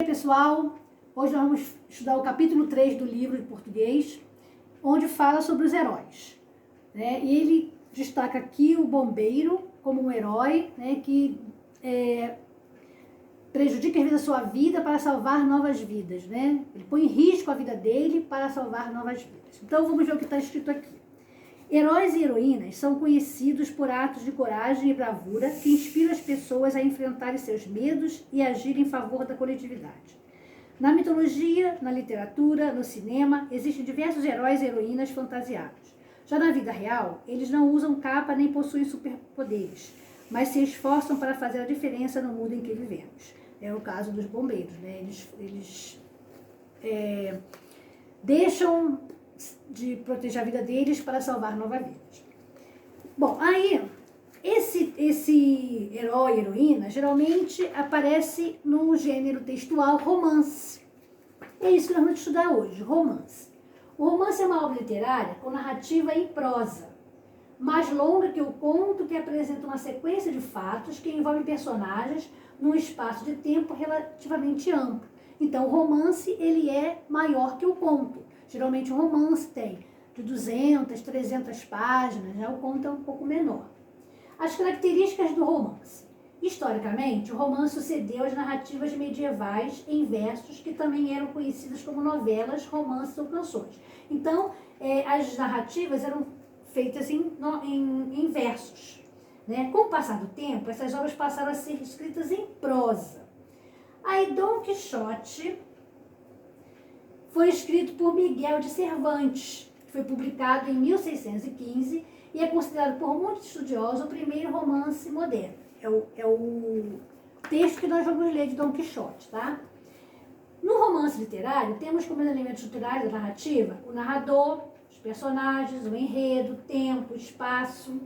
Pessoal, hoje nós vamos estudar o capítulo 3 do livro de português, onde fala sobre os heróis, né? E ele destaca aqui o bombeiro como um herói, né, que prejudica às vezes a sua vida para salvar novas vidas, né? Ele põe em risco a vida dele para salvar novas vidas. Então vamos ver o que está escrito aqui. Heróis e heroínas são conhecidos por atos de coragem e bravura que inspiram as pessoas a enfrentarem seus medos e agirem em favor da coletividade. Na mitologia, na literatura, no cinema, existem diversos heróis e heroínas fantasiados. Já na vida real, eles não usam capa nem possuem superpoderes, mas se esforçam para fazer a diferença no mundo em que vivemos. É o caso dos bombeiros, né? Eles deixam de proteger a vida deles para salvar novas vidas. Bom, aí, esse herói e heroína geralmente aparece no gênero textual romance. É isso que nós vamos estudar hoje, romance. O romance é uma obra literária com narrativa em prosa, mais longa que o conto, que apresenta uma sequência de fatos que envolvem personagens num espaço de tempo relativamente amplo. Então, o romance ele é maior que o conto. Geralmente o romance tem de 200, 300 páginas, né? O conto é um pouco menor. As características do romance. Historicamente, o romance sucedeu às narrativas medievais em versos que também eram conhecidas como novelas, romances ou canções. Então, as narrativas eram feitas em versos, né? Com o passar do tempo, essas obras passaram a ser escritas em prosa. Aí, Dom Quixote foi escrito por Miguel de Cervantes, que foi publicado em 1615 e é considerado por muitos estudiosos o primeiro romance moderno. É o texto que nós vamos ler de Dom Quixote, tá? No romance literário, temos como elementos estruturais da narrativa o narrador, os personagens, o enredo, o tempo, o espaço.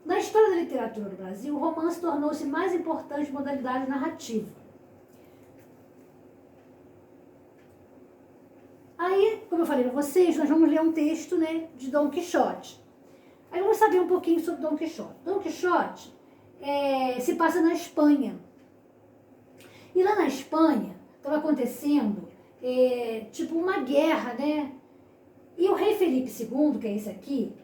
Na história da literatura do Brasil, o romance tornou-se mais importante modalidade narrativa. Aí, como eu falei para vocês, nós vamos ler um texto, né, de Dom Quixote. Aí vamos saber um pouquinho sobre Dom Quixote. Dom Quixote se passa na Espanha. E lá na Espanha estava acontecendo tipo uma guerra, né? E o rei Felipe II, que é esse aqui,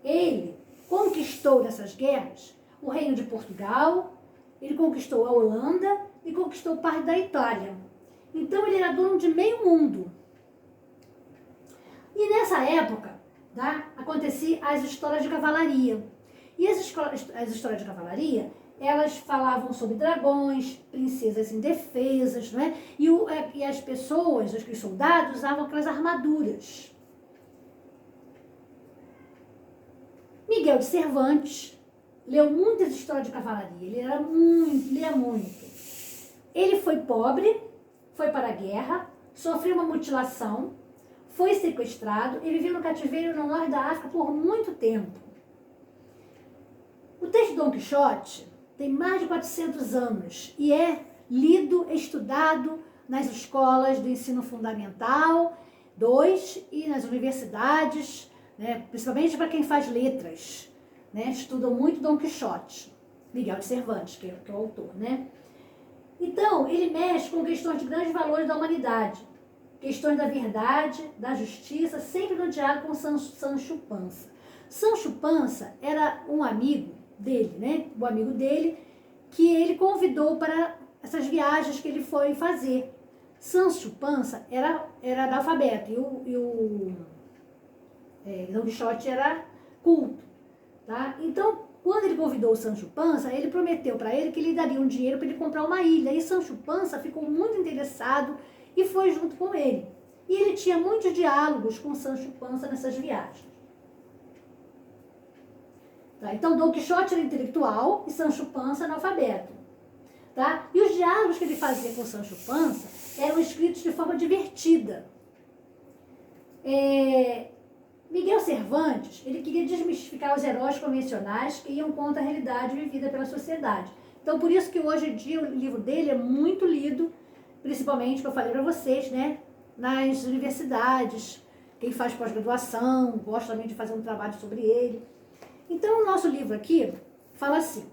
ele conquistou nessas guerras o reino de Portugal, ele conquistou a Holanda e conquistou parte da Itália. Então ele era dono de meio mundo. E nessa época, tá, acontecia as histórias de cavalaria. E as histórias de cavalaria, elas falavam sobre dragões, princesas indefesas, não é? E as pessoas, os soldados, usavam aquelas armaduras. Miguel de Cervantes leu muitas histórias de cavalaria. Ele lia muito. Ele foi pobre, foi para a guerra, sofreu uma mutilação, foi sequestrado e viveu no cativeiro no norte da África por muito tempo. O texto de Dom Quixote tem mais de 400 anos e é lido, estudado nas escolas do ensino fundamental 2 e nas universidades, né, principalmente para quem faz letras, né, estudam muito Dom Quixote, Miguel de Cervantes, que é o autor, né? Então, ele mexe com questões de grandes valores da humanidade, questões da verdade, da justiça, sempre no diálogo com Sancho Panza. Sancho Panza era um amigo dele, né? O amigo dele que ele convidou para essas viagens que ele foi fazer. Sancho Panza era analfabeto e o Dom Quixote era culto, tá? Então, quando ele convidou o Sancho Panza, ele prometeu para ele que ele daria um dinheiro para ele comprar uma ilha. E Sancho Panza ficou muito interessado e foi junto com ele. E ele tinha muitos diálogos com Sancho Panza nessas viagens. Tá? Então, Dom Quixote era intelectual e Sancho Panza analfabeto. Tá? E os diálogos que ele fazia com Sancho Panza eram escritos de forma divertida. Miguel Cervantes, ele queria desmistificar os heróis convencionais que iam contra a realidade vivida pela sociedade. Então, por isso que hoje em dia o livro dele é muito lido, principalmente, que eu falei para vocês, né, nas universidades, quem faz pós-graduação, gosta também de fazer um trabalho sobre ele. Então, o nosso livro aqui fala assim: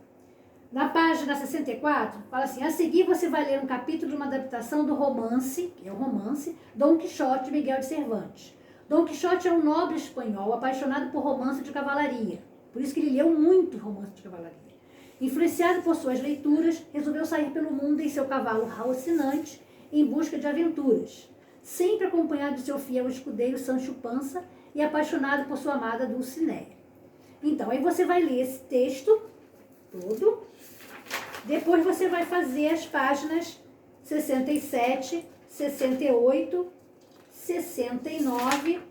Na página 64, fala assim: a seguir você vai ler um capítulo de uma adaptação do romance, que é o romance, Dom Quixote de Miguel de Cervantes. Dom Quixote é um nobre espanhol apaixonado por romance de cavalaria. Por isso que ele leu muito romance de cavalaria. Influenciado por suas leituras, resolveu sair pelo mundo em seu cavalo Rocinante em busca de aventuras, sempre acompanhado de seu fiel escudeiro Sancho Panza e apaixonado por sua amada Dulcinea. Então, aí você vai ler esse texto todo, depois você vai fazer as páginas 67, 68, 69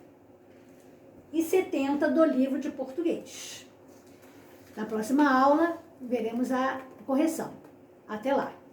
e 70 do livro de português. Na próxima aula, veremos a correção. Até lá!